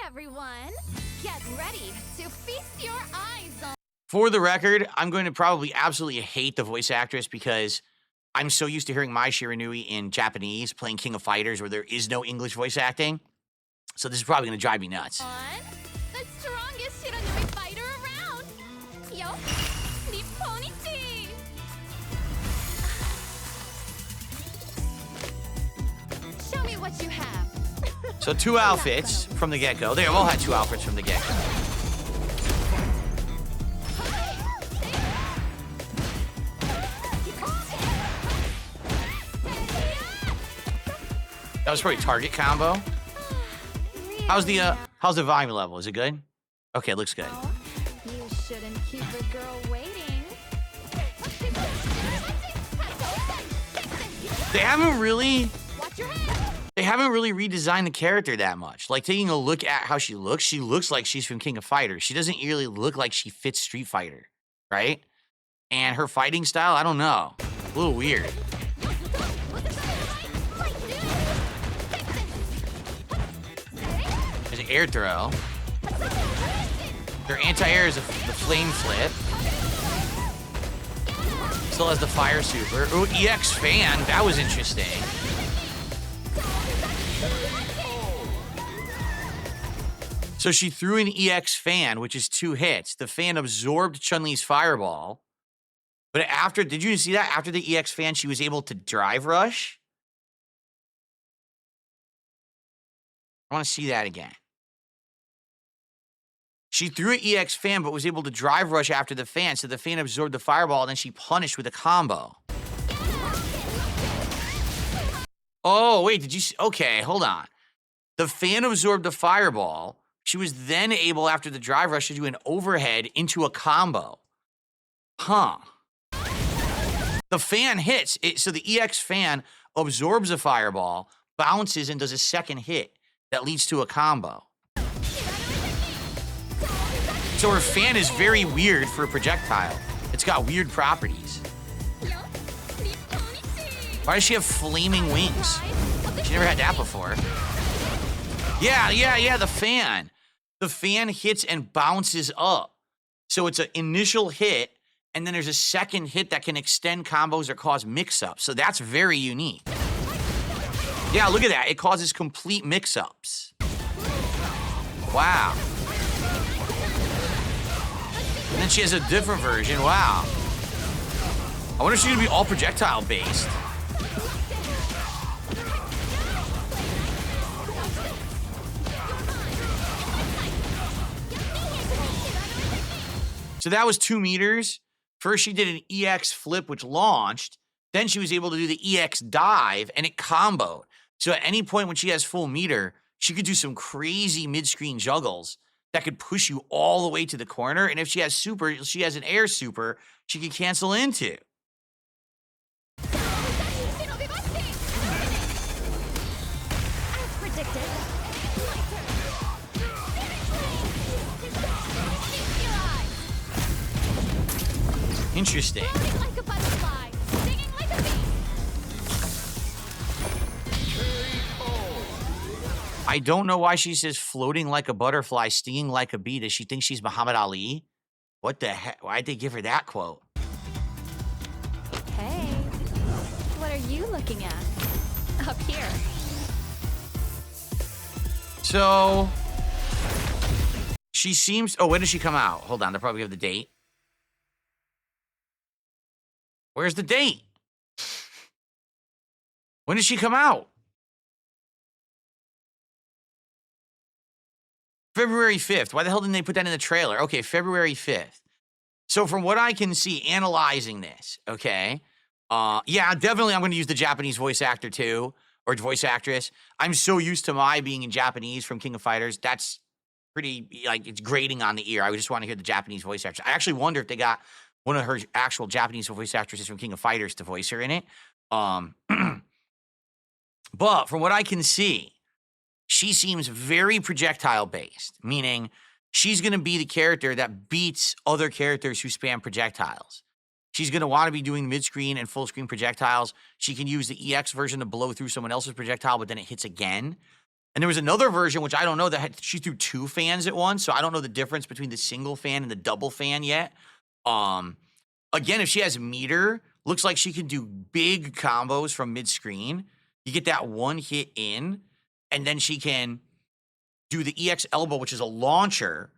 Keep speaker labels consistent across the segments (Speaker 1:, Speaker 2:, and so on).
Speaker 1: everyone! Get ready to feast your eyes on...
Speaker 2: For the record, I'm going to probably absolutely hate the voice actress because I'm so used to hearing Mai Shiranui in Japanese playing King of Fighters where there is no English voice acting. So this is probably going to drive me nuts.
Speaker 1: The strongest Shiranui fighter around! Yo, Nipponichi! Show me what you have.
Speaker 2: So 2 outfits from the get-go. They all had 2 outfits from the get-go. That was probably target combo. How's the volume level? Is it good? Okay, it looks good.
Speaker 1: You shouldn't keep a girl waiting.
Speaker 2: They haven't really
Speaker 1: Watch your head.
Speaker 2: redesigned the character that much. Like taking a look at how she looks like she's from King of Fighters. She doesn't really look like she fits Street Fighter, right? And her fighting style, I don't know. A little weird. There's an air throw. Their anti-air is the flame flip. Still has the fire super. Ooh, EX fan. That was interesting. So she threw an EX fan, which is 2 hits. The fan absorbed Chun-Li's fireball. But after, did you see that? After the EX fan, she was able to drive rush. I want to see that again. She threw an EX fan, but was able to drive rush after the fan. So the fan absorbed the fireball, and then she punished with a combo. Oh, wait, did you see? Okay, hold on. The fan absorbed the fireball. She was then able, after the drive rush, to do an overhead into a combo. Huh. The fan hits. So the EX fan absorbs a fireball, bounces, and does a second hit that leads to a combo. So her fan is very weird for a projectile. It's got weird properties. Why does she have flaming wings? She never had that before. Yeah, the fan. The fan hits and bounces up. So it's an initial hit, and then there's a second hit that can extend combos or cause mix-ups. So that's very unique. Yeah, look at that. It causes complete mix-ups. Wow. And then she has a different version. Wow. I wonder if she's going to be all projectile-based. So that was 2 meters. First, she did an EX flip, which launched. Then she was able to do the EX dive, and it comboed. So at any point when she has full meter, she could do some crazy mid-screen juggles that could push you all the way to the corner. And if she has super, she has an air super, she could cancel into.
Speaker 1: As predicted.
Speaker 2: Interesting.
Speaker 1: Like a butterfly, stinging like a bee.
Speaker 2: I don't know why she says floating like a butterfly, stinging like a bee. Does she think she's Muhammad Ali? What the heck? Why'd they give her that quote?
Speaker 1: Hey, what are you looking at? Up here.
Speaker 2: So she seems. Oh, when does she come out? Hold on, they'll probably have the date. Where's the date? When does she come out? February 5th. Why the hell didn't they put that in the trailer? Okay, February 5th. So from what I can see, analyzing this, okay, yeah, definitely I'm going to use the Japanese voice actor too, or voice actress. I'm so used to Mai being in Japanese from King of Fighters. That's pretty, like, it's grating on the ear. I would just want to hear the Japanese voice actress. I actually wonder if they got one of her actual Japanese voice actresses from King of Fighters to voice her in it. But from what I can see, she seems very projectile-based, meaning she's going to be the character that beats other characters who spam projectiles. She's going to want to be doing mid-screen and full-screen projectiles. She can use the EX version to blow through someone else's projectile, but then it hits again. And there was another version, which I don't know, she threw 2 fans at once. So I don't know the difference between the single fan and the double fan yet. Again, if she has meter, looks like she can do big combos from mid-screen. You get that 1 hit in, and then she can do the EX elbow, which is a launcher.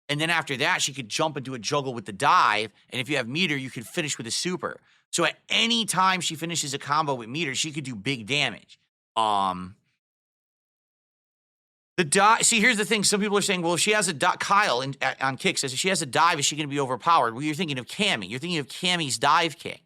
Speaker 2: And then after that, she could jump and do a juggle with the dive. And if you have meter, you could finish with a super. So at any time she finishes a combo with meter, she could do big damage. The dive, see, here's the thing. Some people are saying, well, if she has a dive, Kyle on kick says, if she has a dive, is she going to be overpowered? Well, you're thinking of Cammy. You're thinking of Cammy's dive kick.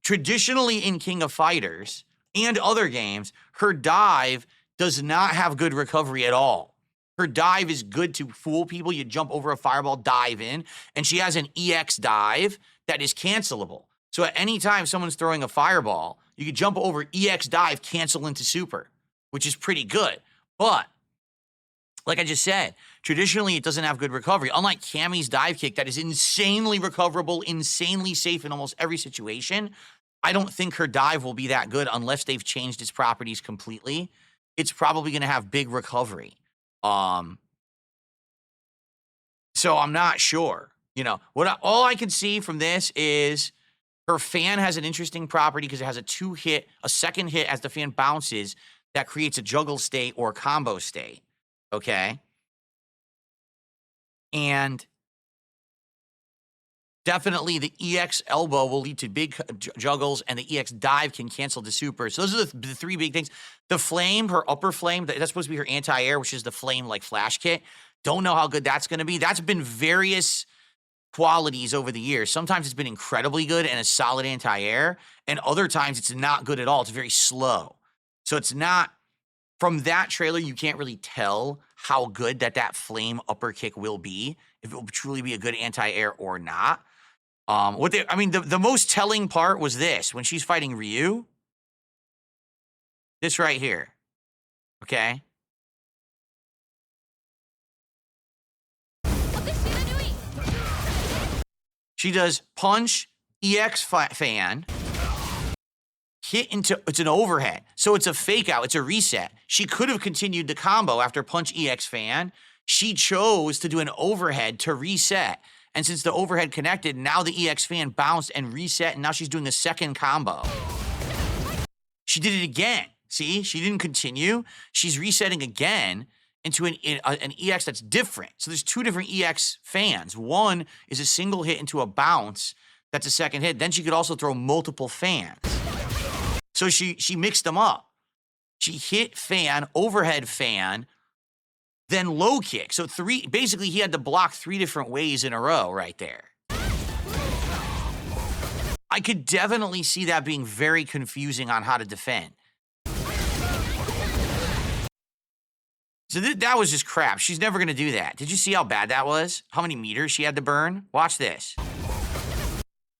Speaker 2: Traditionally in King of Fighters and other games, her dive does not have good recovery at all. Her dive is good to fool people. You jump over a fireball, dive in, and she has an EX dive that is cancelable. So at any time someone's throwing a fireball, you can jump over EX dive, cancel into super, which is pretty good. But, like I just said, traditionally it doesn't have good recovery. Unlike Cammy's dive kick that is insanely recoverable, insanely safe in almost every situation, I don't think her dive will be that good unless they've changed its properties completely. It's probably going to have big recovery. So I'm not sure. You know, all I can see from this is her fan has an interesting property because it has a second hit as the fan bounces that creates a juggle state or combo state. Okay. And definitely the EX elbow will lead to big juggles, and the EX dive can cancel the super. So those are the 3 big things. The flame, her upper flame, that's supposed to be her anti-air, which is the flame like flash kit. Don't know how good that's going to be. That's been various qualities over the years. Sometimes it's been incredibly good and a solid anti-air, and other times it's not good at all. It's very slow. So it's not, from that trailer, you can't really tell how good that flame upper kick will be, if it will truly be a good anti-air or not. The most telling part was this, when she's fighting Ryu, this right here, okay? She does punch, EX fan, hit into, it's an overhead. So it's a fake out, it's a reset. She could have continued the combo after punch, EX fan. She chose to do an overhead to reset. And since the overhead connected, now the EX fan bounced and reset, and now she's doing a second combo. She did it again. See, she didn't continue. She's resetting again into an EX that's different. So there's 2 different EX fans. One is a single hit into a bounce. That's a second hit. Then she could also throw multiple fans. So she mixed them up. She hit fan, overhead fan, then low kick. So basically he had to block 3 different ways in a row right there. I could definitely see that being very confusing on how to defend. So that was just crap. She's never going to do that. Did you see how bad that was? How many meters she had to burn? Watch this.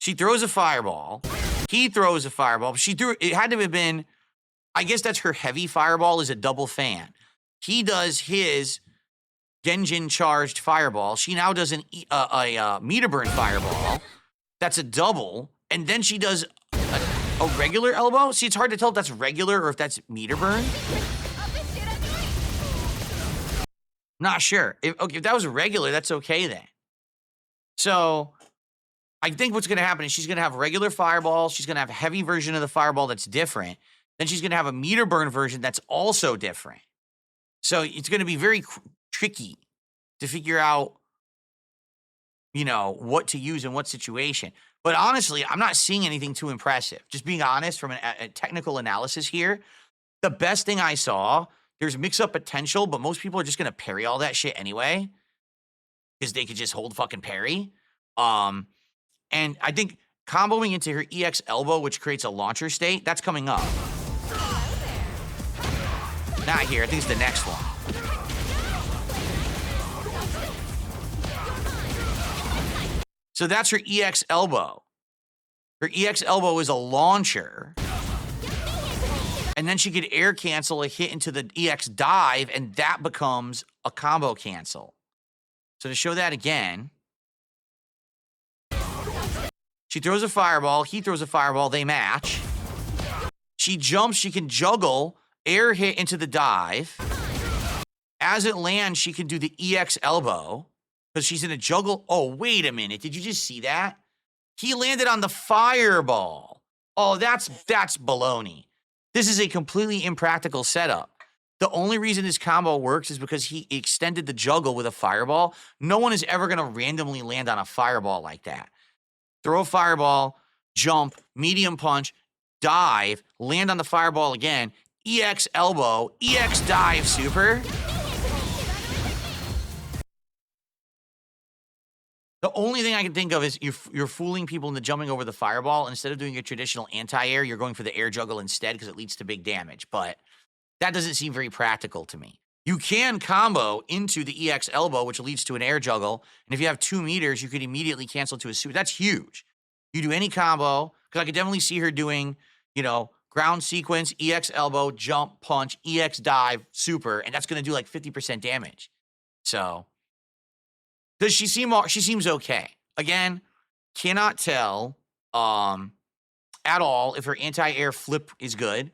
Speaker 2: She throws a fireball. He throws a fireball. It had to have been, I guess that's her heavy fireball is a double fan. He does his Genjin charged fireball. She now does a meter burn fireball. That's a double. And then she does a regular elbow. See, it's hard to tell if that's regular or if that's meter burn. Not sure. If that was regular, that's okay then. So I think what's going to happen is she's going to have regular fireball. She's going to have a heavy version of the fireball that's different. Then she's going to have a meter burn version that's also different. So it's going to be very tricky to figure out, what to use in what situation. But honestly, I'm not seeing anything too impressive. Just being honest from a technical analysis here, the best thing I saw, there's mix-up potential, but most people are just going to parry all that shit anyway because they could just hold fucking parry. And I think comboing into her EX elbow, which creates a launcher state, that's coming up. Not here. I think it's the next one. So that's her EX elbow. Her EX elbow is a launcher. And then she could air cancel a hit into the EX dive, and that becomes a combo cancel. So to show that again, she throws a fireball, he throws a fireball, they match. She jumps, she can juggle air hit into the dive. As it lands, she can do the EX elbow because she's in a juggle. Oh, wait a minute. Did you just see that? He landed on the fireball. Oh, that's baloney. This is a completely impractical setup. The only reason this combo works is because he extended the juggle with a fireball. No one is ever going to randomly land on a fireball like that. Throw a fireball, jump, medium punch, dive, land on the fireball again, EX elbow, EX dive super. The only thing I can think of is you're fooling people into jumping over the fireball. Instead of doing your traditional anti-air, you're going for the air juggle instead because it leads to big damage. But that doesn't seem very practical to me. You can combo into the EX elbow, which leads to an air juggle. And if you have 2 meters, you could immediately cancel to a super. That's huge. You do any combo, because I could definitely see her doing, ground sequence, EX elbow, jump, punch, EX dive, super, and that's going to do like 50% damage. So, does she seems okay. Again, cannot tell at all if her anti-air flip is good.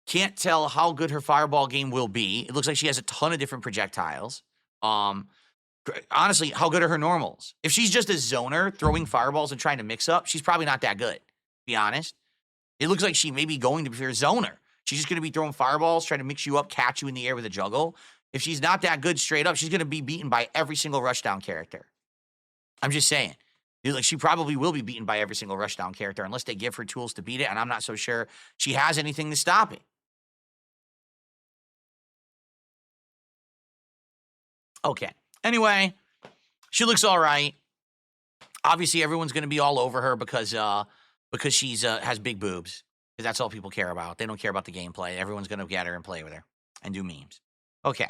Speaker 2: Can't tell how good her fireball game will be. It looks like she has a ton of different projectiles. Honestly, how good are her normals? If she's just a zoner throwing fireballs and trying to mix up, she's probably not that good, to be honest. It looks like she may be going to be a zoner. She's just going to be throwing fireballs, trying to mix you up, catch you in the air with a juggle. If she's not that good straight up, she's going to be beaten by every single rushdown character. I'm just saying. Like, she probably will be beaten by every single rushdown character unless they give her tools to beat it, and I'm not so sure she has anything to stop it. Okay. Anyway, she looks all right. Obviously, everyone's going to be all over her because she's has big boobs. Because that's all people care about. They don't care about the gameplay. Everyone's going to get her and play with her and do memes. Okay.